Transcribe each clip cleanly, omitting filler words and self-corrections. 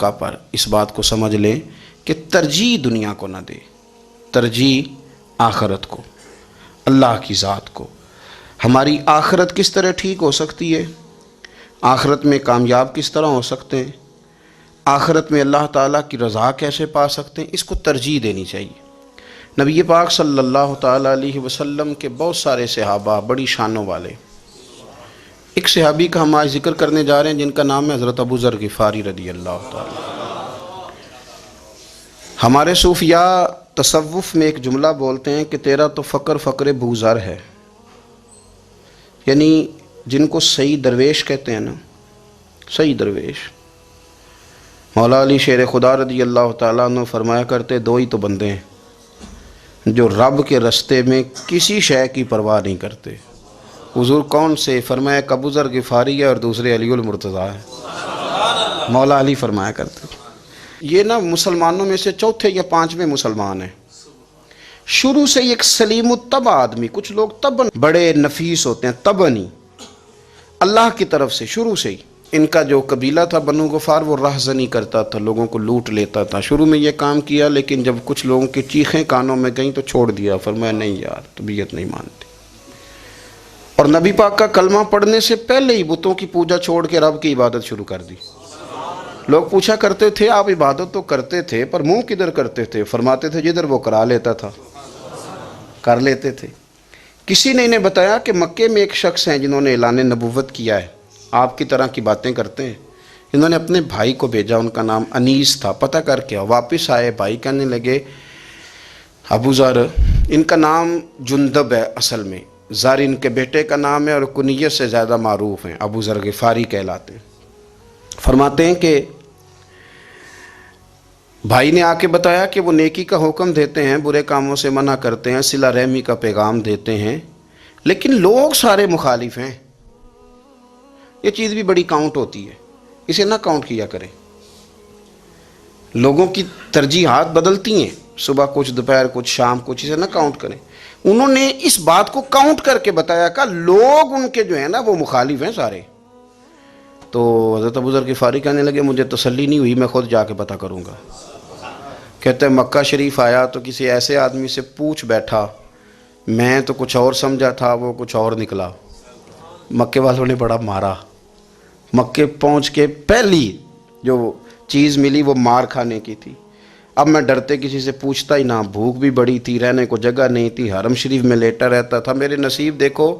موقع پر اس بات کو سمجھ لیں کہ ترجیح دنیا کو نہ دے، ترجیح آخرت کو، اللہ کی ذات کو۔ ہماری آخرت کس طرح ٹھیک ہو سکتی ہے، آخرت میں کامیاب کس طرح ہو سکتے ہیں، آخرت میں اللہ تعالیٰ کی رضا کیسے پا سکتے ہیں، اس کو ترجیح دینی چاہیے۔ نبی پاک صلی اللہ تعالیٰ علیہ وسلم کے بہت سارے صحابہ بڑی شانوں والے، ایک صحابی کا ہم آج ذکر کرنے جا رہے ہیں جن کا نام ہے حضرت ابو ذر غفاری رضی اللہ تعالیٰ۔ ہمارے صوفیاء تصوف میں ایک جملہ بولتے ہیں کہ تیرا تو فقر فقر بو ذر ہے، یعنی جن کو صحیح درویش کہتے ہیں نا، صحیح درویش۔ مولا علی شیر خدا رضی اللہ تعالیٰ عنہ فرمایا کرتے دو ہی تو بندے ہیں جو رب کے رستے میں کسی شے کی پرواہ نہیں کرتے۔ حضور کون سے؟ فرمایا ایک ابو ذر غفاری ہے اور دوسرے علی المرتضیٰ ہے۔ مولا علی فرمایا کرتے یہ نا مسلمانوں میں سے چوتھے یا پانچویں مسلمان ہیں۔ شروع سے ایک سلیم الطبع آدمی، کچھ لوگ طبعاً بڑے نفیس ہوتے ہیں، طبعاً ہی اللہ کی طرف سے شروع سے ہی۔ ان کا جو قبیلہ تھا بنو غفار وہ راہزنی کرتا تھا، لوگوں کو لوٹ لیتا تھا۔ شروع میں یہ کام کیا لیکن جب کچھ لوگوں کی چیخیں کانوں میں گئیں تو چھوڑ دیا، فرمایا نہیں یار طبیعت نہیں مانتی۔ اور نبی پاک کا کلمہ پڑھنے سے پہلے ہی بتوں کی پوجا چھوڑ کے رب کی عبادت شروع کر دی۔ لوگ پوچھا کرتے تھے آپ عبادت تو کرتے تھے پر منہ کدھر کرتے تھے؟ فرماتے تھے جدھر وہ کرا لیتا تھا کر لیتے تھے۔ کسی نے انہیں بتایا کہ مکے میں ایک شخص ہیں جنہوں نے اعلان نبوت کیا ہے، آپ کی طرح کی باتیں کرتے ہیں۔ انہوں نے اپنے بھائی کو بھیجا، ان کا نام انیس تھا، پتہ کر کے واپس آئے، بھائی کہنے لگے ابو ذر، ان کا نام جندب ہے اصل میں، ذر ان کے بیٹے کا نام ہے اور کنیت سے زیادہ معروف ہیں، ابو ذر غفاری کہلاتے ہیں۔ فرماتے ہیں کہ بھائی نے آ کے بتایا کہ وہ نیکی کا حکم دیتے ہیں، برے کاموں سے منع کرتے ہیں، صلہ رحمی کا پیغام دیتے ہیں، لیکن لوگ سارے مخالف ہیں۔ یہ چیز بھی بڑی کاؤنٹ ہوتی ہے، اسے نہ کاؤنٹ کیا کریں۔ لوگوں کی ترجیحات بدلتی ہیں، صبح کچھ، دوپہر کچھ، شام کچھ، اسے نہ کاؤنٹ کریں۔ انہوں نے اس بات کو کاؤنٹ کر کے بتایا کہ لوگ ان کے جو ہیں نا وہ مخالف ہیں سارے۔ تو حضرت ابو ذر غفاری کہنے لگے مجھے تسلی نہیں ہوئی، میں خود جا کے پتہ کروں گا۔ کہتے ہیں مکہ شریف آیا تو کسی ایسے آدمی سے پوچھ بیٹھا، میں تو کچھ اور سمجھا تھا، وہ کچھ اور نکلا۔ مکے والوں نے بڑا مارا، مکے پہنچ کے پہلی جو چیز ملی وہ مار کھانے کی تھی۔ اب میں ڈرتے کسی سے پوچھتا ہی نہ، بھوک بھی بڑی تھی، رہنے کو جگہ نہیں تھی، حرم شریف میں لیٹا رہتا تھا۔ میرے نصیب دیکھو،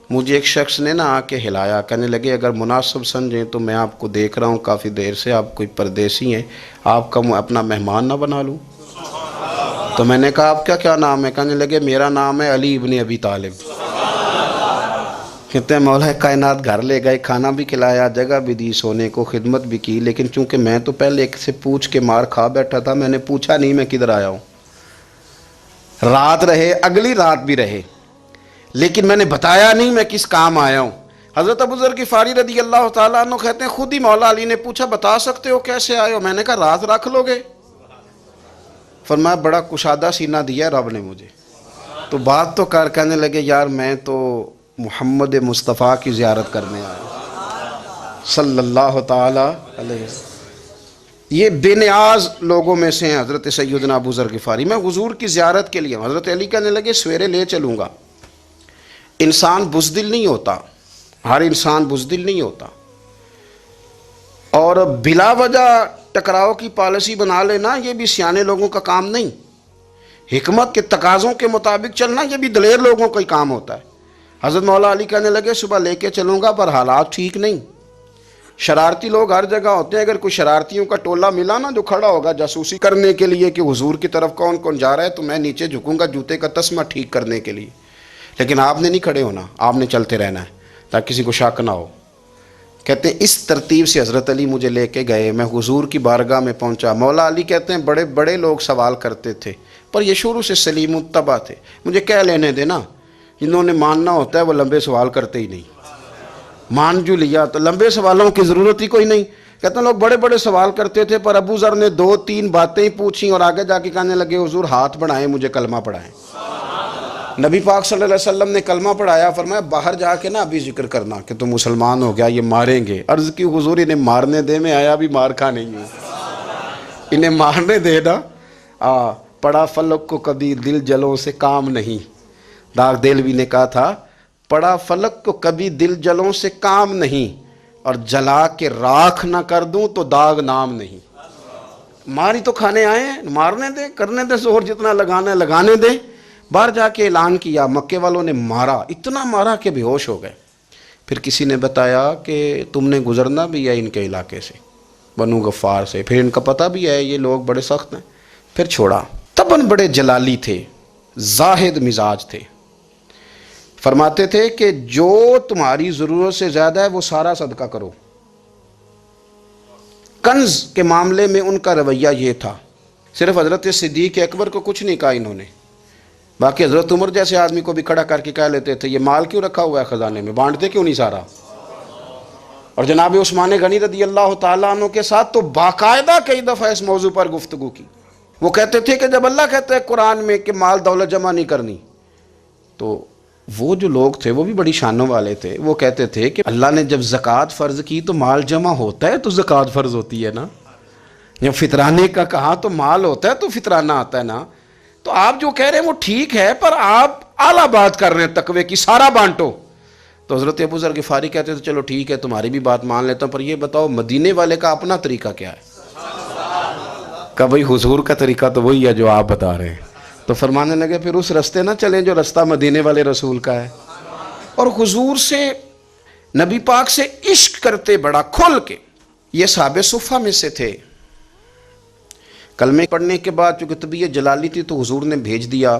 مجھے ایک شخص نے نہ آ کے ہلایا، کہنے لگے اگر مناسب سمجھیں تو میں آپ کو دیکھ رہا ہوں کافی دیر سے، آپ کوئی پردیسی ہیں، آپ کا اپنا مہمان نہ بنا لوں؟ تو میں نے کہا آپ کا کیا نام ہے؟ کہنے لگے میرا نام ہے علی ابن ابی طالب۔ کہتے ہیں مولا کائنات گھر لے گئے، کھانا بھی کھلایا، جگہ بھی دی، سونے کو خدمت بھی کی، لیکن چونکہ میں تو پہلے ایک سے پوچھ کے مار کھا بیٹھا تھا، میں نے پوچھا نہیں میں کدھر آیا ہوں۔ رات رہے، اگلی رات بھی رہے، لیکن میں نے بتایا نہیں میں کس کام آیا ہوں۔ حضرت ابو ذر غفاری رضی اللہ تعالیٰ عنہ کہتے ہیں خود ہی مولا علی نے پوچھا بتا سکتے ہو کیسے آئے ہو؟ میں نے کہا رات رکھ لو گے؟ فرمایا بڑا کشادہ سینہ دیا رب نے مجھے، تو بات تو کہنے لگے یار میں تو محمد مصطفیٰ کی زیارت کرنے آیا صلی اللہ تعالی علیہ وسلم۔ یہ بے نیاز لوگوں میں سے ہیں حضرت سیدنا ابو ذر غفاری۔ میں حضور کی زیارت کے لیے، حضرت علی کہنے لگے سویرے لے چلوں گا۔ انسان بزدل نہیں ہوتا، ہر انسان بزدل نہیں ہوتا، اور بلا وجہ ٹکراؤ کی پالیسی بنا لینا یہ بھی سیانے لوگوں کا کام نہیں۔ حکمت کے تقاضوں کے مطابق چلنا یہ بھی دلیر لوگوں کا ہی کام ہوتا ہے۔ حضرت مولا علی کہنے لگے صبح لے کے چلوں گا پر حالات ٹھیک نہیں، شرارتی لوگ ہر جگہ ہوتے ہیں، اگر کوئی شرارتیوں کا ٹولہ ملا نا جو کھڑا ہوگا جاسوسی کرنے کے لیے کہ حضور کی طرف کون کون جا رہا ہے، تو میں نیچے جھکوں گا جوتے کا تسمہ ٹھیک کرنے کے لیے، لیکن آپ نے نہیں کھڑے ہونا، آپ نے چلتے رہنا ہے تاکہ کسی کو شک نہ ہو۔ کہتے ہیں اس ترتیب سے حضرت علی مجھے لے کے گئے، میں حضور کی بارگاہ میں پہنچا۔ مولا علی کہتے ہیں بڑے بڑے لوگ سوال کرتے تھے پر یہ شروع سے سلیم الطبع تھے، مجھے کہہ لینے دینا، جنہوں نے ماننا ہوتا ہے وہ لمبے سوال کرتے ہی نہیں، مان جو لیا تو لمبے سوالوں کی ضرورت ہی کوئی نہیں۔ کہتے ہیں لوگ بڑے بڑے سوال کرتے تھے پر ابو ذر نے 2-3 باتیں ہی پوچھیں اور آگے جا کے کہنے لگے حضور ہاتھ بڑھائیں مجھے کلمہ پڑھائیں۔ نبی پاک صلی اللہ علیہ وسلم نے کلمہ پڑھایا، فرمایا باہر جا کے نا ابھی ذکر کرنا کہ تم مسلمان ہو گیا، یہ ماریں گے۔ عرض کی حضور انہیں مارنے دے، میں آیا بھی مار کھا نہیں ہوں۔ انہیں مارنے دے نا. پڑا فلک کو کبھی دل جلوں سے کام نہیں. داغ دہلوی نے کہا تھا پڑا فلک کو کبھی دل جلوں سے کام نہیں، اور جلا کے راکھ نہ کر دوں تو داغ نام نہیں. ماری تو کھانے آئے ہیں، مارنے دیں، کرنے دیں زور جتنا لگانا ہے لگانے دیں. باہر جا کے اعلان کیا، مکے والوں نے مارا، اتنا مارا کہ بے ہوش ہو گئے. پھر کسی نے بتایا کہ تم نے گزرنا بھی ہے ان کے علاقے سے، بنو غفار سے، پھر ان کا پتہ بھی ہے یہ لوگ بڑے سخت ہیں. پھر چھوڑا. تباً بڑے جلالی تھے، زاہد مزاج تھے. فرماتے تھے کہ جو تمہاری ضرورت سے زیادہ ہے وہ سارا صدقہ کرو. کنز کے معاملے میں ان کا رویہ یہ تھا. صرف حضرت صدیق اکبر کو کچھ نہیں کہا انہوں نے، باقی حضرت عمر جیسے آدمی کو بھی کھڑا کر کے کہہ لیتے تھے یہ مال کیوں رکھا ہوا ہے خزانے میں، بانٹتے کیوں نہیں سارا. اور جناب عثمان غنی رضی اللہ تعالیٰ عنہ کے ساتھ تو باقاعدہ کئی دفعہ اس موضوع پر گفتگو کی. وہ کہتے تھے کہ جب اللہ کہتا ہے قرآن میں کہ مال دولت جمع نہیں کرنی، تو وہ جو لوگ تھے وہ بھی بڑی شانوں والے تھے. وہ کہتے تھے کہ اللہ نے جب زکوٰۃ فرض کی تو مال جمع ہوتا ہے تو زکوٰۃ فرض ہوتی ہے نا. جب فطرانے کا کہا تو مال ہوتا ہے تو فطرانہ آتا ہے نا. تو آپ جو کہہ رہے ہیں وہ ٹھیک ہے، پر آپ اعلیٰ بات کر رہے ہیں تقوی کی، سارا بانٹو. تو حضرت ابو ذر غفاری کہتے تھے چلو ٹھیک ہے تمہاری بھی بات مان لیتا ہوں، پر یہ بتاؤ مدینے والے کا اپنا طریقہ کیا ہے؟ کہ بھئی حضور کا طریقہ تو وہی ہے جو آپ بتا رہے ہیں. تو فرمانے لگے پھر اس رستے نہ چلیں جو رستہ مدینے والے رسول کا ہے. اور حضور سے، نبی پاک سے عشق کرتے بڑا کھل کے. یہ صحابہ صفہ میں سے تھے. کلمے پڑھنے کے بعد چونکہ طبیعت جلالی تھی تو حضور نے بھیج دیا،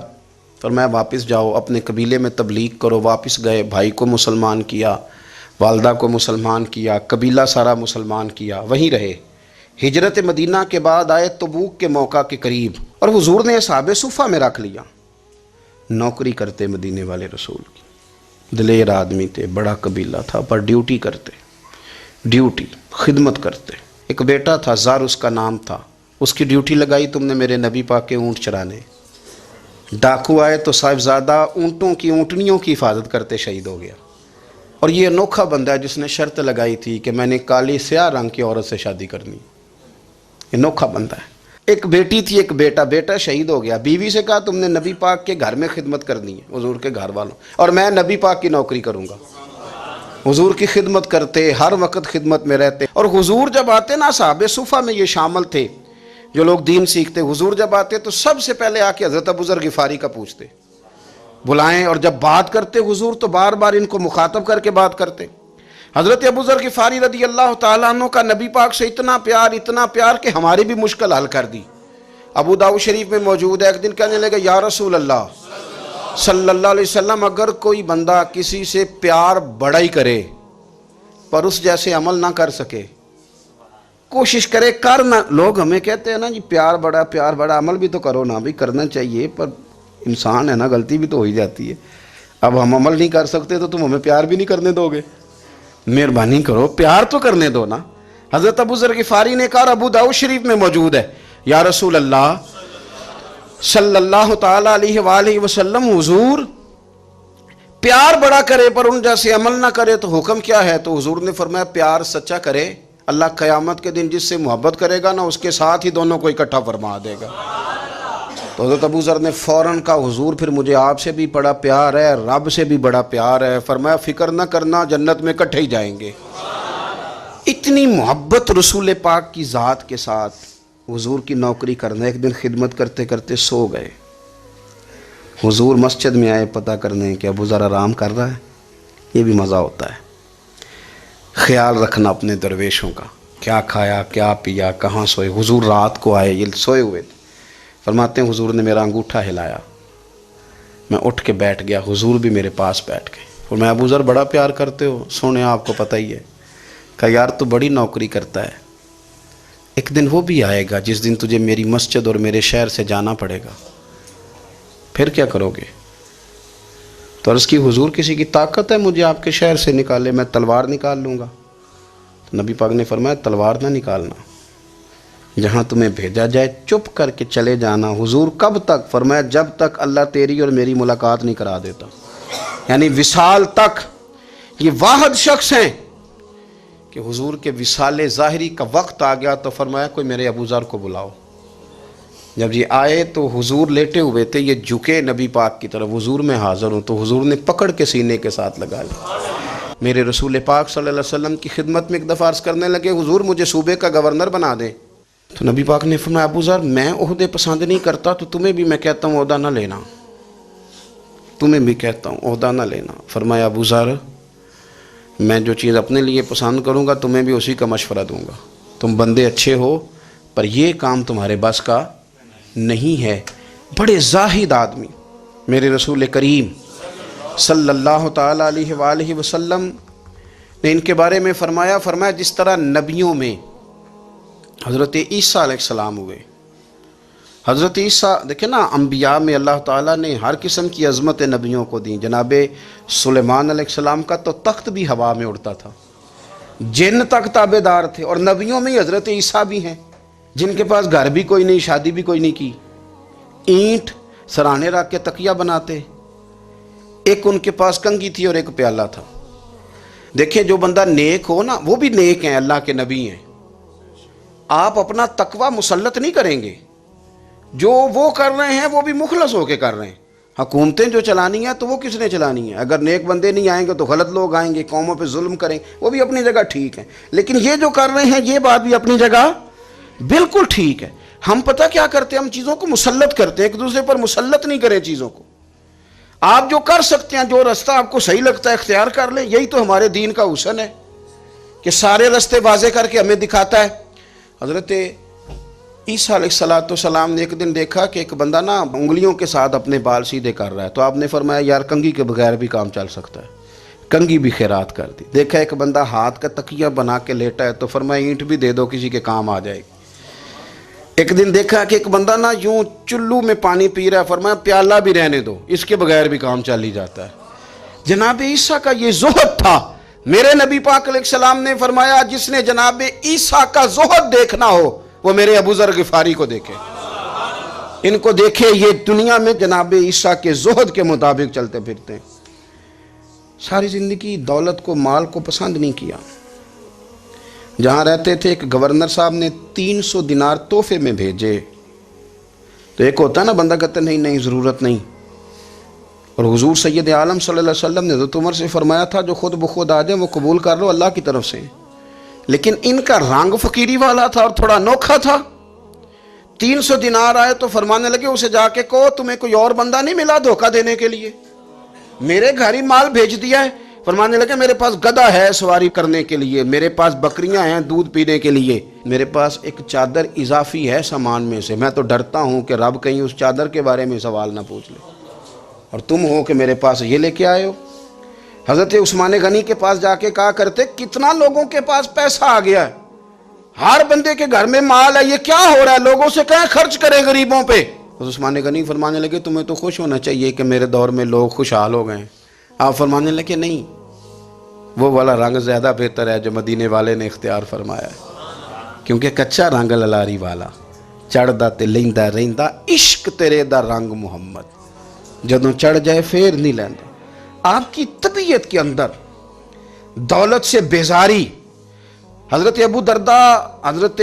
فرمایا واپس جاؤ اپنے قبیلے میں تبلیغ کرو. واپس گئے، بھائی کو مسلمان کیا، والدہ کو مسلمان کیا، قبیلہ سارا مسلمان کیا، وہیں رہے. ہجرت مدینہ کے بعد آئے تبوک کے موقع کے قریب، اور حضور نے صحابہ صفہ میں رکھ لیا. نوکری کرتے مدینے والے رسول کی، دلیر آدمی تھے، بڑا قبیلہ تھا، پر ڈیوٹی کرتے، ڈیوٹی خدمت کرتے. ایک بیٹا تھا زار اس کا نام تھا، اس کی ڈیوٹی لگائی تم نے میرے نبی پاک کے اونٹ چرانے. ڈاکو آئے تو صاحبزادہ اونٹوں کی، اونٹنیوں کی حفاظت کرتے شہید ہو گیا. اور یہ انوکھا بندہ ہے جس نے شرط لگائی تھی کہ میں نے کالی سیاہ رنگ کی عورت سے شادی کرنی. انوکھا بندہ ہے. ایک بیٹی تھی، ایک بیٹا، بیٹا شہید ہو گیا. بیوی سے کہا تم نے نبی پاک کے گھر میں خدمت کرنی ہے، حضور کے گھر والوں، اور میں نبی پاک کی نوکری کروں گا. حضور کی خدمت کرتے، ہر وقت خدمت میں رہتے. اور حضور جب آتے نا، صحابہ صفہ میں یہ شامل تھے جو لوگ دین سیکھتے، حضور جب آتے تو سب سے پہلے آ کے حضرت ابو ذر غفاری کا پوچھتے، بلائیں. اور جب بات کرتے حضور تو بار بار ان کو مخاطب کر کے بات کرتے. حضرت ابو ذر غفاری رضی اللہ تعالیٰ عنہ کا نبی پاک سے اتنا پیار کہ ہماری بھی مشکل حل کر دی. ابو داؤد شریف میں موجود ہے، ایک دن کہنے لگا یا رسول اللہ صلی اللہ علیہ وسلم، اگر کوئی بندہ کسی سے پیار بڑا ہی کرے پر اس جیسے عمل نہ کر سکے، کوشش کرے کرنا. لوگ ہمیں کہتے ہیں نا جی پیار بڑا، عمل بھی تو کرو نا. بھی کرنا چاہیے، پر انسان ہے نا، غلطی بھی تو ہو ہی جاتی ہے. اب ہم عمل نہیں کر سکتے تو تم ہمیں پیار بھی نہیں کرنے دو گے؟ مہربانی کرو، پیار تو کرنے دو نا. حضرت ابو ذر غفاری نے کہا، ابو داؤد شریف میں موجود ہے، یا رسول اللہ صلی اللہ تعالیٰ علیہ وآلہ وسلم، حضور پیار بڑا کرے پر ان جیسے عمل نہ کرے تو حکم کیا ہے؟ تو حضور نے فرمایا پیار سچا کرے، اللہ قیامت کے دن جس سے محبت کرے گا نا اس کے ساتھ ہی دونوں کو اکٹھا فرما دے گا. تو حضرت ابو ذر نے فوراً کہا، حضور پھر مجھے آپ سے بھی بڑا پیار ہے، رب سے بھی بڑا پیار ہے. فرمایا فکر نہ کرنا، جنت میں اکٹھے ہی جائیں گے. اتنی محبت رسول پاک کی ذات کے ساتھ. حضور کی نوکری کرنا. ایک دن خدمت کرتے کرتے سو گئے. حضور مسجد میں آئے پتہ کرنے کہ ابو ذر آرام کر رہا ہے. یہ بھی مزہ ہوتا ہے، خیال رکھنا اپنے درویشوں کا، کیا کھایا کیا پیا، کہاں سوئے. حضور رات کو آئے، یہ سوئے ہوئے تھے. فرماتے ہیں حضور نے میرا انگوٹھا ہلایا، میں اٹھ کے بیٹھ گیا، حضور بھی میرے پاس بیٹھ گئے. اور میں ابو ذر بڑا پیار کرتے ہو، سونے آپ کو پتہ ہی ہے. کہا یار تو بڑی نوکری کرتا ہے، ایک دن وہ بھی آئے گا جس دن تجھے میری مسجد اور میرے شہر سے جانا پڑے گا، پھر کیا کرو گے؟ تو عرض کی حضور کسی کی طاقت ہے مجھے آپ کے شہر سے نکالے؟ میں تلوار نکال لوں گا. نبی پاک نے فرمایا تلوار نہ نکالنا، جہاں تمہیں بھیجا جائے چپ کر کے چلے جانا. حضور کب تک؟ فرمایا جب تک اللہ تیری اور میری ملاقات نہیں کرا دیتا، یعنی وصال تک. یہ واحد شخص ہیں کہ حضور کے وصال ظاہری کا وقت آ گیا تو فرمایا کوئی میرے ابو ذر کو بلاؤ. جب یہ آئے تو حضور لیٹے ہوئے تھے، یہ جھکے نبی پاک کی طرف، حضور میں حاضر ہوں، تو حضور نے پکڑ کے سینے کے ساتھ لگا لیا۔ میرے رسول پاک صلی اللہ علیہ وسلم کی خدمت میں ایک دفعہ عرض کرنے لگے، حضور مجھے صوبے کا گورنر بنا دیں۔ تو نبی پاک نے فرمایا، ابو ذر میں عہدے پسند نہیں کرتا، تو تمہیں بھی میں کہتا ہوں عہدہ نہ لینا، تمہیں بھی کہتا ہوں عہدہ نہ لینا۔ فرمایا، ابو ذر میں جو چیز اپنے لیے پسند کروں گا تمہیں بھی اسی کا مشورہ دوں گا، تم بندے اچھے ہو پر یہ کام تمہارے بس کا نہیں ہے۔ بڑے زاہد آدمی میرے رسول کریم صلی اللہ تعالیٰ علیہ وآلہ وسلم نے ان کے بارے میں فرمایا جس طرح نبیوں میں حضرت عیسیٰ علیہ السلام ہوئے، حضرت عیسیٰ دیکھیں نا، انبیاء میں اللہ تعالیٰ نے ہر قسم کی عظمت نبیوں کو دیں۔ جناب سلیمان علیہ السلام کا تو تخت بھی ہوا میں اڑتا تھا، جن تک تابع دار تھے، اور نبیوں میں حضرت عیسیٰ بھی ہیں جن کے پاس گھر بھی کوئی نہیں، شادی بھی کوئی نہیں کی، اینٹ سرانے رکھ کے تکیہ بناتے، ایک ان کے پاس کنگھی تھی اور ایک پیالہ تھا۔ دیکھیں جو بندہ نیک ہو نا، وہ بھی نیک ہیں، اللہ کے نبی ہیں، آپ اپنا تقوی مسلط نہیں کریں گے، جو وہ کر رہے ہیں وہ بھی مخلص ہو کے کر رہے ہیں۔ حکومتیں جو چلانی ہیں تو وہ کس نے چلانی ہیں؟ اگر نیک بندے نہیں آئیں گے تو غلط لوگ آئیں گے، قوموں پہ ظلم کریں، وہ بھی اپنی جگہ ٹھیک ہیں، لیکن یہ جو کر رہے ہیں یہ بات بھی اپنی جگہ بالکل ٹھیک ہے۔ ہم پتہ کیا کرتے ہیں، ہم چیزوں کو مسلط کرتے ہیں، ایک دوسرے پر مسلط نہیں کریں چیزوں کو۔ آپ جو کر سکتے ہیں، جو رستہ آپ کو صحیح لگتا ہے اختیار کر لیں، یہی تو ہمارے دین کا حسن ہے کہ سارے رستے واضح کر کے ہمیں دکھاتا ہے۔ حضرت عیسیٰ علیہ السلام نے ایک دن دیکھا کہ ایک بندہ نا انگلیوں کے ساتھ اپنے بال سیدھے کر رہا ہے، تو آپ نے فرمایا یار کنگھی کے بغیر بھی کام چل سکتا ہے، کنگھی بھی خیرات کر دی۔ دیکھا ایک بندہ ہاتھ کا تکیہ بنا کے لیٹا ہے، تو فرمایا اینٹ بھی دے دو، کسی کے کام آ جائے گی۔ ایک دن دیکھا کہ ایک بندہ نا یوں چلو میں پانی پی رہا ہے، فرمایا پیالہ بھی رہنے دو، اس کے بغیر بھی کام چل ہی جاتا ہے۔ جناب عیسیٰ کا یہ زہد تھا۔ میرے نبی پاک علیہ السلام نے فرمایا جس نے جناب عیسیٰ کا زہد دیکھنا ہو وہ میرے ابو ذر غفاری کو دیکھے، ان کو دیکھے، یہ دنیا میں جناب عیسیٰ کے زہد کے مطابق چلتے پھرتے ہیں۔ ساری زندگی دولت کو، مال کو پسند نہیں کیا۔ جہاں رہتے تھے ایک گورنر صاحب نے 300 دینار تحفے میں بھیجے، تو ایک ہوتا ہے نا بندہ کہتا نہیں نہیں ضرورت نہیں، اور حضور سید عالم صلی اللہ علیہ وسلم نے حضرت عمر سے فرمایا تھا جو خود بخود آ جائے وہ قبول کر لو، اللہ کی طرف سے۔ لیکن ان کا رنگ فقیری والا تھا اور تھوڑا انوکھا تھا۔ 300 دینار آئے تو فرمانے لگے اسے جا کے کہو تمہیں کوئی اور بندہ نہیں ملا دھوکہ دینے کے لیے، میرے گھر ہی مال بھیج دیا ہے۔ فرمانے لگے میرے پاس گدھا ہے سواری کرنے کے لیے، میرے پاس بکریاں ہیں دودھ پینے کے لیے، میرے پاس ایک چادر اضافی ہے سامان میں سے، میں تو ڈرتا ہوں کہ رب کہیں اس چادر کے بارے میں سوال نہ پوچھ لے، اور تم ہو کہ میرے پاس یہ لے کے آئے ہو۔ حضرت عثمان غنی کے پاس جا کے کہا کرتے کتنا لوگوں کے پاس پیسہ آ گیا ہے، ہر بندے کے گھر میں مال ہے، یہ کیا ہو رہا ہے، لوگوں سے کہیں خرچ کریں غریبوں پہ۔ عثمان غنی فرمانے لگے تمہیں تو خوش ہونا چاہیے کہ میرے دور میں لوگ خوشحال ہو گئے ہیں۔ آپ فرمانے لگے نہیں، وہ والا رنگ زیادہ بہتر ہے جو مدینے والے نے اختیار فرمایا ہے، کیونکہ کچا رنگ للاری والا چڑھدا تے لیندا رہندا، عشق تیرے دا رنگ محمد، جدوں چڑھ جائے پھر نہیں لیندا۔ آپ کی طبیعت کے اندر دولت سے بیزاری۔ حضرت ابو درداء، حضرت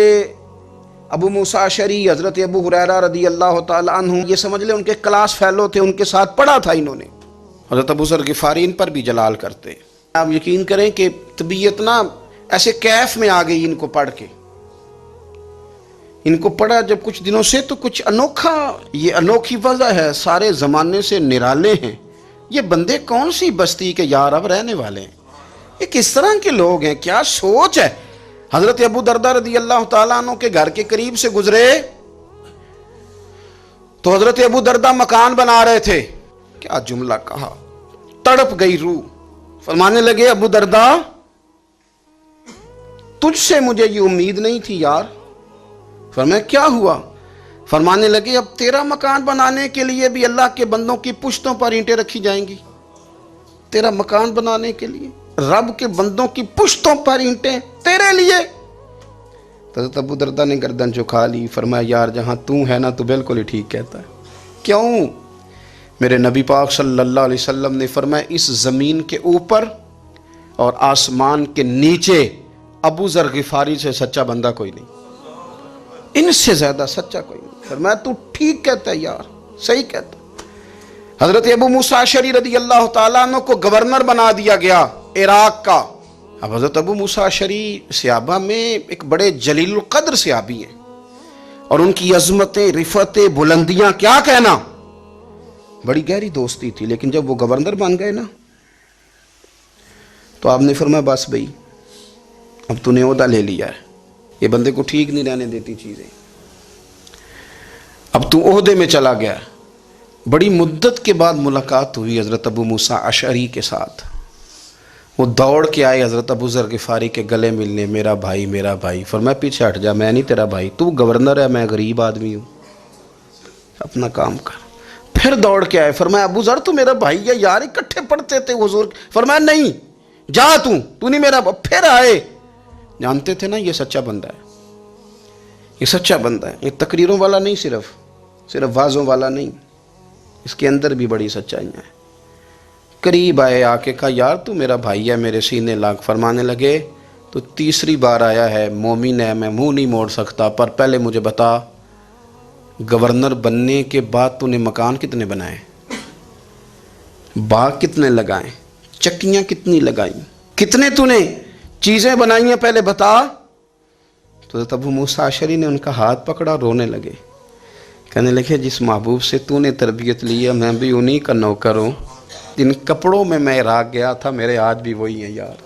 ابو موسیٰ اشعری، حضرت ابو ہریرہ رضی اللہ تعالی عنہ، یہ سمجھ لیں ان کے کلاس فیلو تھے، ان کے ساتھ پڑھا تھا انہوں نے۔ حضرت ابو ذر غفاری ان پر بھی جلال کرتے۔ آپ یقین کریں کہ طبیعت نا ایسے کیف میں آ گئی ان کو پڑھ کے، ان کو پڑھا جب کچھ دنوں سے تو کچھ انوکھا، یہ انوکھی وجہ ہے، سارے زمانے سے نرالے ہیں، یہ بندے کون سی بستی کے یار اب رہنے والے ہیں، یہ کس طرح کے لوگ ہیں، کیا سوچ ہے۔ حضرت ابو درداء رضی اللہ تعالیٰ عنہ کے گھر کے قریب سے گزرے تو حضرت ابو درداء مکان بنا رہے تھے، کیا جملہ کہا، تڑپ گئی روح۔ فرمانے لگے ابو درداء تجھ سے مجھے یہ امید نہیں تھی یار۔ فرمایا کیا ہوا؟ فرمانے لگے اب تیرا مکان بنانے کے لیے بھی اللہ کے بندوں کی پشتوں پر اینٹیں رکھی جائیں گی، تیرا مکان بنانے کے لیے رب کے بندوں کی پشتوں پر اینٹیں تیرے لیے۔ حضرت ابو درداء نے گردن جھکا لی، فرمایا یار جہاں تو ہے نا تو بالکل ہی ٹھیک کہتا ہے۔ کیوں؟ میرے نبی پاک صلی اللہ علیہ وسلم نے فرمایا اس زمین کے اوپر اور آسمان کے نیچے ابو ذر غفاری سے سچا بندہ کوئی نہیں۔ ان سے زیادہ سچا کوئی نہیں۔ فرمایا تو ٹھیک کہتا ہے یار، صحیح کہتا ہے۔ حضرت ابو موسیٰ اشعری رضی اللہ تعالیٰ عنہ کو گورنر بنا دیا گیا عراق کا۔ اب حضرت ابو موسیٰ اشعری صحابہ میں ایک بڑے جلیل القدر صحابی ہیں، اور ان کی عظمتیں، رفتیں، بلندیاں کیا کہنا، بڑی گہری دوستی تھی۔ لیکن جب وہ گورنر بن گئے نا تو آپ نے فرمایا بس بھئی اب تو نے عہدہ لے لیا ہے، یہ بندے کو ٹھیک نہیں رہنے دیتی چیزیں، اب تو عہدے میں چلا گیا ہے۔ بڑی مدت کے بعد ملاقات ہوئی حضرت ابو موسیٰ اشعری کے ساتھ۔ وہ دوڑ کے آئے حضرت ابو ذر غفاری کے گلے ملنے، میرا بھائی میرا بھائی۔ فرمایا پیچھے ہٹ جا، میں نہیں تیرا بھائی، تو گورنر ہے، میں غریب آدمی ہوں، اپنا کام کر۔ پھر دوڑ کے آئے، فرمایا ابو ذر تو میرا بھائی ہے یار، اکٹھے پڑھتے تھے حضور۔ فرمایا نہیں، جا تو نہیں میرا۔ پھر آئے، جانتے تھے نا یہ سچا بندہ ہے، یہ سچا بندہ ہے، یہ تقریروں والا نہیں، صرف وعظوں والا نہیں، اس کے اندر بھی بڑی سچائیاں ہیں۔ قریب آئے، آ کے کہا یار تو میرا بھائی ہے، میرے سینے لاگ۔ فرمانے لگے تو تیسری بار آیا ہے، مومن ہے، میں منہ نہیں موڑ سکتا، پر پہلے مجھے بتا گورنر بننے کے بعد تو نے مکان کتنے بنائے، باغ کتنے لگائے، چکیاں کتنی لگائیں، کتنے تو نے چیزیں بنائی ہیں، پہلے بتا۔ تو ابو موسیٰ اشعری نے ان کا ہاتھ پکڑا، رونے لگے، کہنے لگے جس محبوب سے تو نے تربیت لی ہے میں بھی انہی کا نوکر ہوں، جن کپڑوں میں عراق گیا تھا میرے آج بھی وہی ہیں یار۔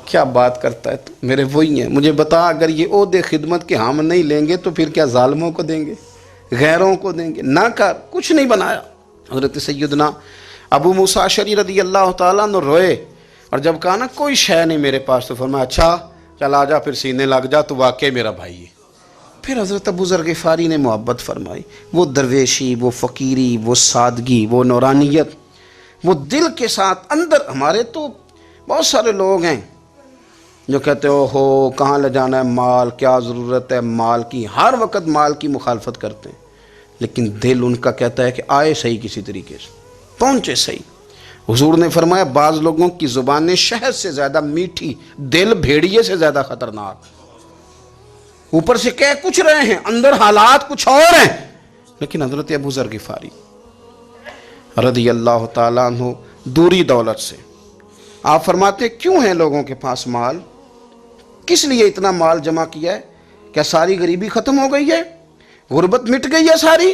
کیا بات کرتا ہے تو، میرے وہی ہیں۔ مجھے بتا اگر یہ عہدے خدمت کے ہم نہیں لیں گے تو پھر کیا ظالموں کو دیں گے، غیروں کو دیں گے؟ نہ کر، کچھ نہیں بنایا۔ حضرت سیدنا ابو موسیٰ اشعری رضی اللہ تعالیٰ عنہ روئے، اور جب کہا نا کوئی شے نہیں میرے پاس، تو فرمایا اچھا چل آ جا، پھر سینے لگ جا، تو واقعی میرا بھائی ہے۔ پھر حضرت ابو ذر غفاری نے محبت فرمائی، وہ درویشی، وہ فقیری، وہ سادگی، وہ نورانیت، وہ دل کے ساتھ اندر۔ ہمارے تو بہت سارے لوگ ہیں جو کہتے ہو کہاں لے جانا ہے مال، کیا ضرورت ہے مال کی، ہر وقت مال کی مخالفت کرتے ہیں، لیکن دل ان کا کہتا ہے کہ آئے صحیح، کسی طریقے سے پہنچے صحیح۔ حضور نے فرمایا بعض لوگوں کی زبانیں شہد سے زیادہ میٹھی، دل بھیڑیے سے زیادہ خطرناک۔ اوپر سے کہہ کچھ رہے ہیں، اندر حالات کچھ اور ہیں۔ لیکن حضرت ابو ذر غفاری رضی اللہ تعالیٰ عنہ دوری دولت سے، آپ فرماتے کیوں ہے لوگوں کے پاس مال، کس لیے اتنا مال جمع کیا ہے؟ کیا ساری غریبی ختم ہو گئی ہے، غربت مٹ گئی ہے ساری؟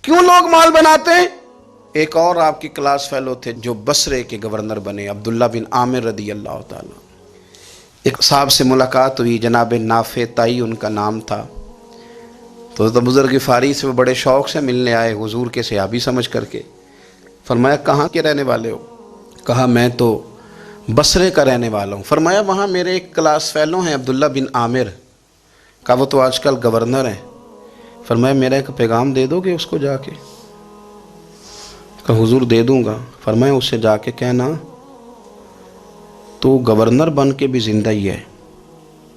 کیوں لوگ مال بناتے ہیں؟ ایک اور آپ کی کلاس فیلو تھے جو بصرے کے گورنر بنے، عبداللہ بن عامر رضی اللہ تعالیٰ۔ ایک صاحب سے ملاقات ہوئی، جناب نافع تائی ان کا نام تھا، تو ابو ذر غفاری سے وہ بڑے شوق سے ملنے آئے، حضور کے صحابی سمجھ کر کے۔ فرمایا کہاں کے رہنے والے ہو؟ کہا میں تو بصرے کا رہنے والا ہوں۔ فرمایا وہاں میرے ایک کلاس فیلو ہیں عبداللہ بن عامر، کہا وہ تو آج کل گورنر ہیں۔ فرمایا میرا ایک پیغام دے دو گے اس کو جا کے؟ کہا حضور دے دوں گا۔ فرمایا اس سے جا کے کہنا تو گورنر بن کے بھی زندہ ہی ہے،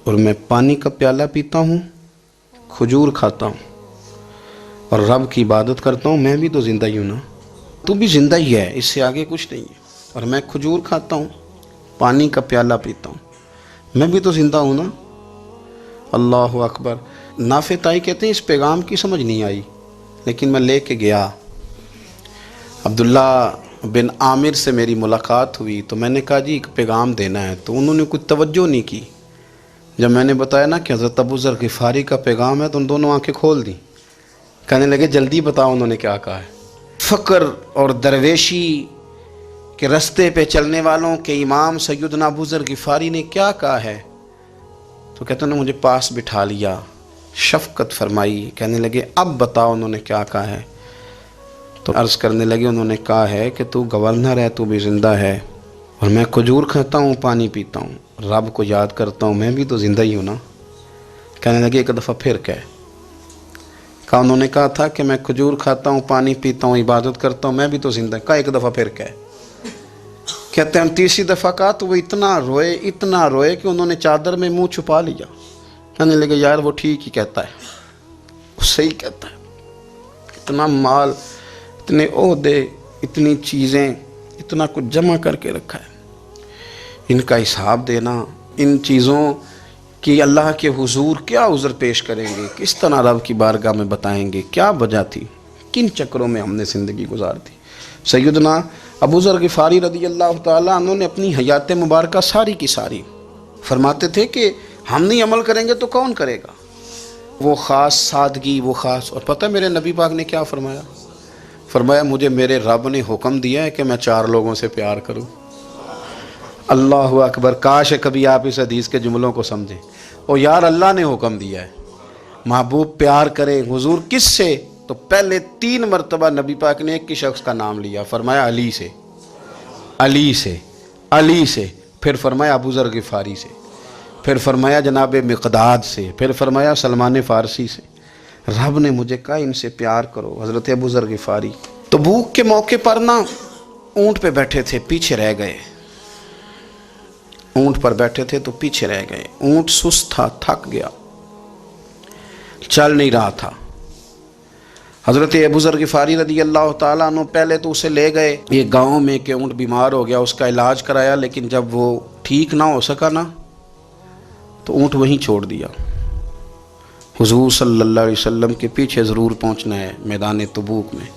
اور میں پانی کا پیالہ پیتا ہوں، کھجور کھاتا ہوں، اور رب کی عبادت کرتا ہوں، میں بھی تو زندہ ہی ہوں نا، تو بھی زندہ ہی ہے، اس سے آگے کچھ نہیں ہے، اور میں کھجور کھاتا ہوں، پانی کا پیالہ پیتا ہوں، میں بھی تو زندہ ہوں نا۔ اللہ اکبر۔ نافع تائی کہتے ہیں اس پیغام کی سمجھ نہیں آئی، لیکن میں لے کے گیا۔ عبداللہ بن عامر سے میری ملاقات ہوئی تو میں نے کہا جی ایک پیغام دینا ہے، تو انہوں نے کچھ توجہ نہیں کی۔ جب میں نے بتایا نا کہ حضرت ابو ذر غفاری کا پیغام ہے تو ان دونوں آنکھیں کھول دیں، کہنے لگے جلدی بتاؤ انہوں نے کیا کہا ہے۔ فقر اور درویشی کے رستے پہ چلنے والوں کے امام سیدنا ابو ذر غفاری نے کیا کہا ہے؟ تو کہتے ہیں مجھے پاس بٹھا لیا، شفقت فرمائی، کہنے لگے اب بتاؤ انہوں نے کیا کہا ہے؟ تو عرض کرنے لگے انہوں نے کہا ہے کہ تو گورنر ہے، تو بھی زندہ ہے، اور میں کھجور کھاتا ہوں، پانی پیتا ہوں، رب کو یاد کرتا ہوں، میں بھی تو زندہ ہی ہوں نا۔ کہنے لگے ایک دفعہ پھر کہا انہوں نے کہا تھا کہ میں کھجور کھاتا ہوں، پانی پیتا ہوں، عبادت کرتا ہوں، میں بھی تو زندہ ہوں۔ کہا ایک دفعہ پھر کہتے ہیں تیسری دفعہ کہا تو وہ اتنا روئے کہ انہوں نے چادر میں منہ چھپا لیا۔ کہنے لگے یار وہ ٹھیک ہی کہتا ہے، وہ صحیح کہتا ہے، اتنا مال، اتنے عہدے، اتنی چیزیں، اتنا کچھ جمع کر کے رکھا ہے، ان کا حساب دینا، ان چیزوں کہ اللہ کے حضور کیا عذر پیش کریں گے، کس طرح رب کی بارگاہ میں بتائیں گے کیا وجہ تھی، کن چکروں میں ہم نے زندگی گزار دی۔ سیدنا ابو ذر غفاری رضی اللہ تعالیٰ عنہ نے اپنی حیات مبارکہ ساری کی ساری فرماتے تھے کہ ہم نہیں عمل کریں گے تو کون کرے گا۔ وہ خاص سادگی، وہ خاص، اور پتہ میرے نبی پاک نے کیا فرمایا؟ فرمایا مجھے میرے رب نے حکم دیا ہے کہ میں 4 لوگوں سے پیار کروں۔ اللہ اکبر، کاش کبھی آپ اس حدیث کے جملوں کو سمجھیں۔ اور یار اللہ نے حکم دیا ہے محبوب پیار کرے، حضور کس سے؟ تو پہلے 3 مرتبہ نبی پاک نے ایک ہی شخص کا نام لیا، فرمایا علی سے، علی سے، علی سے، پھر فرمایا ابو ذر غفاری سے، پھر فرمایا جناب مقداد سے، پھر فرمایا سلمان فارسی سے۔ رب نے مجھے کہا ان سے پیار کرو۔ حضرت ابو ذر غفاری تبوک کے موقع پر نا اونٹ پہ بیٹھے تھے، پیچھے رہ گئے، اونٹ پر بیٹھے تھے تو پیچھے رہ گئے، اونٹ سست تھا، تھک گیا، چل نہیں رہا تھا۔ حضرت ابو ذر غفاری رضی اللہ تعالیٰ عنہ پہلے تو اسے لے گئے یہ گاؤں میں کہ اونٹ بیمار ہو گیا، اس کا علاج کرایا، لیکن جب وہ ٹھیک نہ ہو سکا نا تو اونٹ وہیں چھوڑ دیا۔ حضور صلی اللہ علیہ وسلم کے پیچھے ضرور پہنچنا ہے میدان تبوک میں،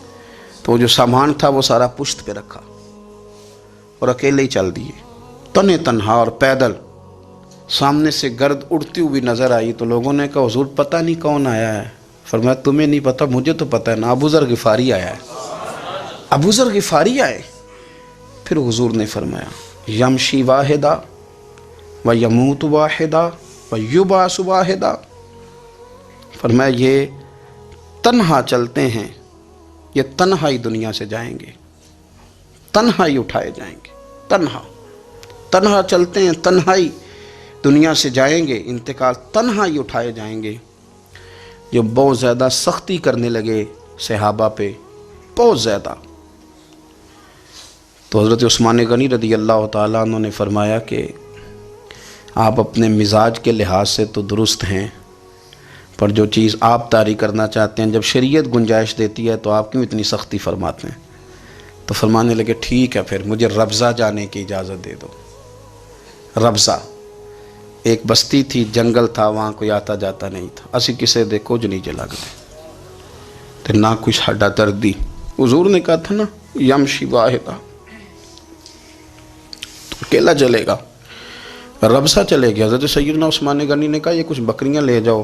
تو جو سامان تھا وہ سارا پشت پہ رکھا اور اکیلے ہی چل دیے، تنے تنہا اور پیدل۔ سامنے سے گرد اڑتی ہوئی نظر آئی تو لوگوں نے کہا حضور پتہ نہیں کون آیا ہے۔ فرمایا تمہیں نہیں پتہ، مجھے تو پتہ ہے نا، ابو ذر غفاری آیا ہے، ابو ذر غفاری آئے۔ پھر حضور نے فرمایا یمشی واحدہ و یموت واحدہ و یبعث واحدہ، فرمایا یہ تنہا چلتے ہیں، یہ تنہا ہی دنیا سے جائیں گے، تنہا ہی اٹھائے جائیں گے، تنہا تنہا چلتے ہیں، تنہا ہی دنیا سے جائیں گے، انتقال تنہا ہی اٹھائے جائیں گے۔ جو بہت زیادہ سختی کرنے لگے صحابہ پہ، بہت زیادہ، تو حضرت عثمان غنی رضی اللہ تعالیٰ عنہ نے فرمایا کہ آپ اپنے مزاج کے لحاظ سے تو درست ہیں، پر جو چیز آپ طاری کرنا چاہتے ہیں جب شریعت گنجائش دیتی ہے تو آپ کیوں اتنی سختی فرماتے ہیں؟ تو فرمانے لگے ٹھیک ہے پھر مجھے ربضہ جانے کی اجازت دے دو۔ ربضہ ایک بستی تھی، جنگل تھا، وہاں کوئی آتا جاتا نہیں تھا، اسی کسے دے کچھ نہیں جلا گئے تو نہ کچھ ہڈا دردی۔ حضور نے کہا تھا نا یمشی واحدہ، تو اکیلا چلے گا، ربضہ چلے گیا۔ حضرت سیدنا عثمان غنی نے کہا یہ کچھ بکریاں لے جاؤ،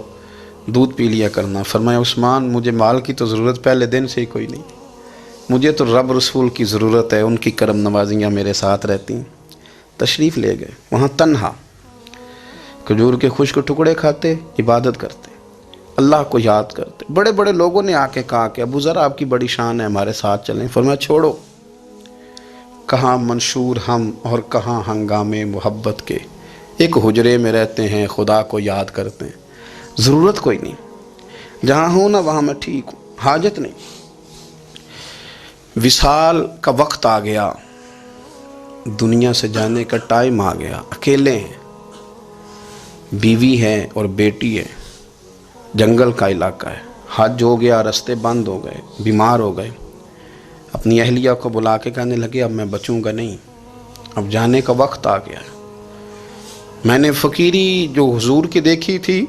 دودھ پی لیا کرنا۔ فرمایا عثمان مجھے مال کی تو ضرورت پہلے دن سے ہی کوئی نہیں، مجھے تو رب رسول کی ضرورت ہے، ان کی کرم نوازیاں میرے ساتھ رہتی ہیں۔ تشریف لے گئے، وہاں تنہا کھجور کے خشک ٹکڑے کھاتے، عبادت کرتے، اللہ کو یاد کرتے۔ بڑے بڑے لوگوں نے آ کے کہا کہ ابو ذر آپ کی بڑی شان ہے، ہمارے ساتھ چلیں۔ فرمایا چھوڑو، کہاں منشور ہم اور کہاں ہنگامے محبت کے، ایک حجرے میں رہتے ہیں، خدا کو یاد کرتے ہیں، ضرورت کوئی نہیں، جہاں ہوں نا وہاں میں ٹھیک ہوں، حاجت نہیں۔ وصال کا وقت آ گیا، دنیا سے جانے کا ٹائم آ گیا، اکیلے ہیں، بیوی ہے اور بیٹی ہے، جنگل کا علاقہ ہے، حج ہو گیا، رستے بند ہو گئے، بیمار ہو گئے۔ اپنی اہلیہ کو بلا کے کہنے لگے اب میں بچوں گا نہیں، اب جانے کا وقت آ گیا ہے۔ میں نے فقیری جو حضور کی دیکھی تھی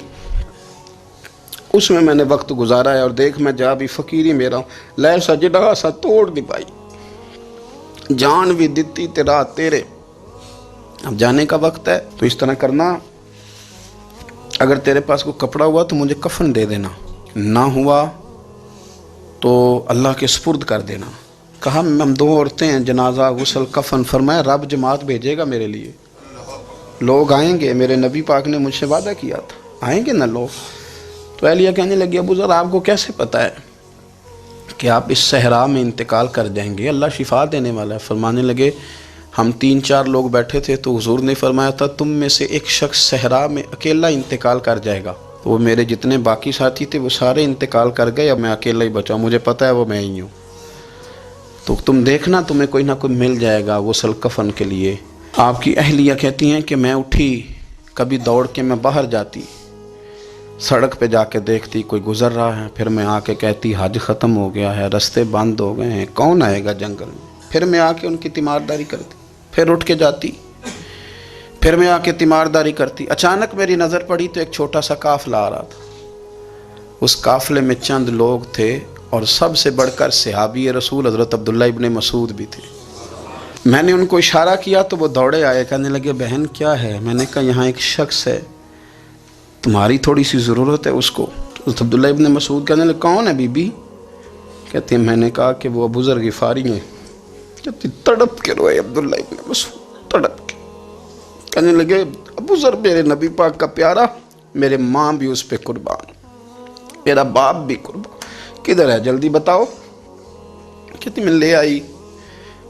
اس میں نے وقت گزارا ہے، اور دیکھ میں جا بھی فقیری میرا ہوں، لے سجدہ سا توڑ دی پائی، جان بھی دیتی تیرا تیرے، اب جانے کا وقت ہے تو اس طرح کرنا، اگر تیرے پاس کوئی کپڑا ہوا تو مجھے کفن دے دینا، نہ ہوا تو اللہ کے سپرد کر دینا۔ کہا ہم 2 عورتیں ہیں، جنازہ، غسل، کفن۔ فرمایا رب جماعت بھیجے گا میرے لیے، لوگ آئیں گے، میرے نبی پاک نے مجھ سے وعدہ کیا تھا آئیں گے نا لوگ۔ تو اہلیہ کہنے لگی ابو ذر آپ کو کیسے پتہ ہے کہ آپ اس صحرا میں انتقال کر جائیں گے، اللہ شفا دینے والا ہے۔ فرمانے لگے ہم 3-4 لوگ بیٹھے تھے تو حضور نے فرمایا تھا تم میں سے ایک شخص صحرا میں اکیلا انتقال کر جائے گا، تو وہ میرے جتنے باقی ساتھی تھے وہ سارے انتقال کر گئے، اب میں اکیلا ہی بچا، مجھے پتہ ہے وہ میں ہی ہوں، تو تم دیکھنا تمہیں کوئی نہ کوئی مل جائے گا غسل کفن کے لیے۔ آپ کی اہلیہ کہتی ہیں کہ میں اٹھی، کبھی دوڑ کے میں باہر جاتی، سڑک پہ جا کے دیکھتی کوئی گزر رہا ہے، پھر میں آ کے کہتی حج ختم ہو گیا ہے، رستے بند ہو گئے ہیں، کون آئے گا جنگل میں، پھر میں آ کے ان کی تیمارداری کرتی، پھر اٹھ کے جاتی، پھر میں آ کے تیمارداری کرتی. اچانک میری نظر پڑی تو ایک چھوٹا سا قافلہ آ رہا تھا. اس قافلے میں چند لوگ تھے اور سب سے بڑھ کر صحابی رسول حضرت عبداللہ ابن مسعود بھی تھے. میں نے ان کو اشارہ کیا تو وہ دوڑے آئے, کہنے لگے بہن کیا ہے؟ میں نے کہا یہاں ایک شخص ہے, تمہاری تھوڑی سی ضرورت ہے اس کو. تو عبداللہ ابن مسعود کہنے لگے کون ہے بی بی؟ کہتے ہیں میں نے کہا کہ وہ ابو ذر غفاری ہیں. کہتے تڑپ کے روئے عبداللہ ابن مسعود, تڑپ کے. کہنے لگے ابو ذر میرے نبی پاک کا پیارا, میرے ماں بھی اس پہ قربان, میرا باپ بھی قربان, کدھر ہے جلدی بتاؤ. کہتی میں لے آئی.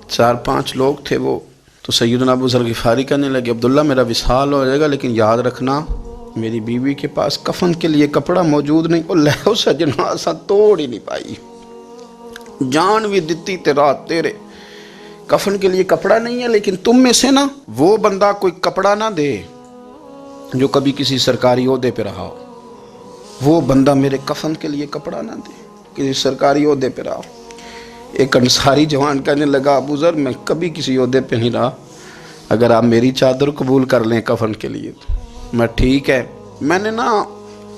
4-5 لوگ تھے وہ. تو سیدنا ابو ذر غفاری کہنے لگے عبداللہ میرا وصال ہو جائے گا لیکن یاد رکھنا میری بیوی کے پاس کفن کے لیے کپڑا موجود نہیں. وہ لہو سجنا سا توڑ ہی نہیں پائی, جان بھی دیتی تے رات تیرے, کفن کے لیے کپڑا نہیں ہے. لیکن تم میں سے نا وہ بندہ کوئی کپڑا نہ دے جو کبھی کسی سرکاری عہدے پہ رہا ہو. وہ بندہ میرے کفن کے لیے کپڑا نہ دے کسی سرکاری عہدے پہ رہا ہو. ایک انصاری جوان کہنے لگا ابو ذر میں کبھی کسی عہدے پہ نہیں رہا, اگر آپ میری چادر قبول کر لیں کفن کے لیے تو میں ٹھیک ہے. میں نے نا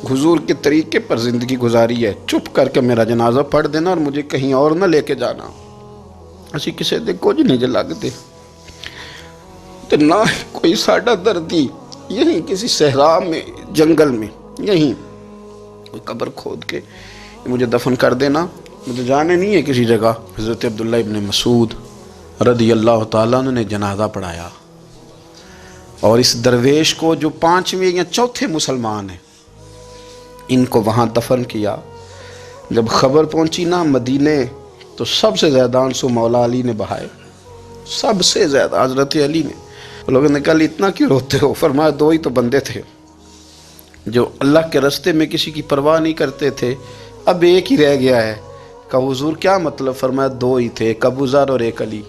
حضور کے طریقے پر زندگی گزاری ہے, چپ کر کے میرا جنازہ پڑھ دینا اور مجھے کہیں اور نہ لے کے جانا. اسی کسی دے کچھ نہیں لگتے تو نہ کوئی ساڈا دردی یہیں کسی صحرا میں جنگل میں یہیں کوئی قبر کھود کے مجھے دفن کر دینا, مجھے جانے نہیں ہے کسی جگہ. حضرت عبداللہ ابن مسعود رضی اللہ تعالیٰ عنہ نے جنازہ پڑھایا اور اس درویش کو جو 5ویں یا 4تھے مسلمان ہیں ان کو وہاں دفن کیا. جب خبر پہنچی نا مدینے تو سب سے زیادہ آنسو مولا علی نے بہائے, سب سے زیادہ حضرت علی نے. لوگوں نے کہا اتنا کیوں روتے ہو؟ فرمایا 2 ہی تو بندے تھے جو اللہ کے راستے میں کسی کی پرواہ نہیں کرتے تھے, اب ایک ہی رہ گیا ہے. کہا حضور کیا مطلب؟ فرمایا 2 ہی تھے, ایک ابو ذر اور ایک علی.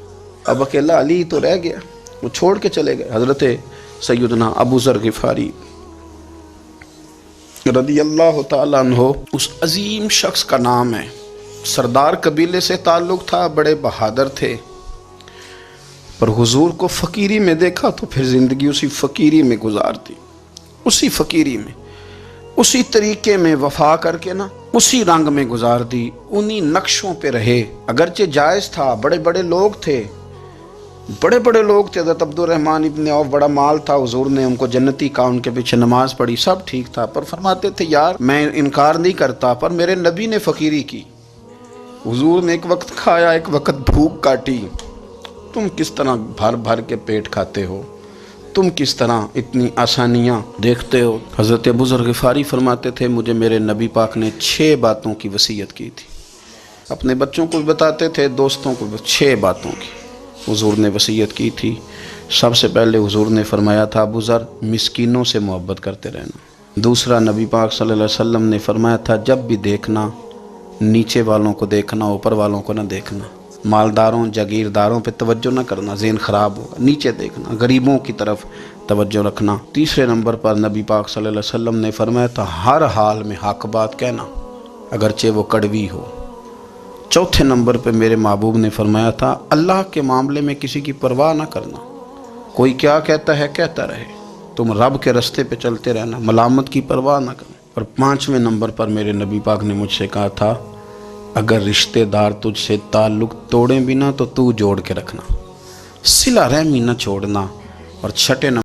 اب اکیلا علی تو رہ گیا, وہ چھوڑ کے چلے گئے. حضرت سیدنا ابو ذر غفاری رضی اللہ تعالیٰ عنہ اس عظیم شخص کا نام ہے. سردار قبیلے سے تعلق تھا, بڑے بہادر تھے, پر حضور کو فقیری میں دیکھا تو پھر زندگی اسی فقیری میں گزارتی, اسی فقیری میں, اسی طریقے میں وفا کر کے نا اسی رنگ میں گزار دی, انہی نقشوں پہ رہے. اگرچہ جائز تھا, بڑے بڑے لوگ تھے, بڑے بڑے لوگ تھے. حضرت عبد الرحمن ابن عوف بڑا مال تھا, حضور نے ان کو جنتی کہا, ان کے پیچھے نماز پڑھی, سب ٹھیک تھا. پر فرماتے تھے یار میں انکار نہیں کرتا, پر میرے نبی نے فقیری کی, حضور نے ایک وقت کھایا ایک وقت بھوک کاٹی, تم کس طرح بھر بھر کے پیٹ کھاتے ہو, تم کس طرح اتنی آسانیاں دیکھتے ہو. حضرت ابو ذر غفاری فرماتے تھے مجھے میرے نبی پاک نے 6 باتوں کی وصیت کی تھی. اپنے بچوں کو بھی بتاتے تھے, دوستوں کو بھی. 6 باتوں کی حضور نے وصیت کی تھی. سب سے پہلے حضور نے فرمایا تھا ابو ذر مسکینوں سے محبت کرتے رہنا. دوسرا نبی پاک صلی اللہ علیہ وسلم نے فرمایا تھا جب بھی دیکھنا نیچے والوں کو دیکھنا, اوپر والوں کو نہ دیکھنا. مالداروں جاگیرداروں پہ توجہ نہ کرنا, ذہن خراب ہوگا. نیچے دیکھنا, غریبوں کی طرف توجہ رکھنا. تیسرے نمبر پر نبی پاک صلی اللہ علیہ وسلم نے فرمایا تھا ہر حال میں حق بات کہنا اگرچہ وہ کڑوی ہو. چوتھے نمبر پہ میرے محبوب نے فرمایا تھا اللہ کے معاملے میں کسی کی پرواہ نہ کرنا, کوئی کیا کہتا ہے کہتا رہے, تم رب کے راستے پہ چلتے رہنا, ملامت کی پرواہ نہ کرنا. اور 5ویں نمبر پر میرے نبی پاک نے مجھ سے کہا تھا اگر رشتہ دار تجھ سے تعلق توڑیں بھی نہ تو جوڑ کے رکھنا, صلہ رحمی نہ چھوڑنا. اور 6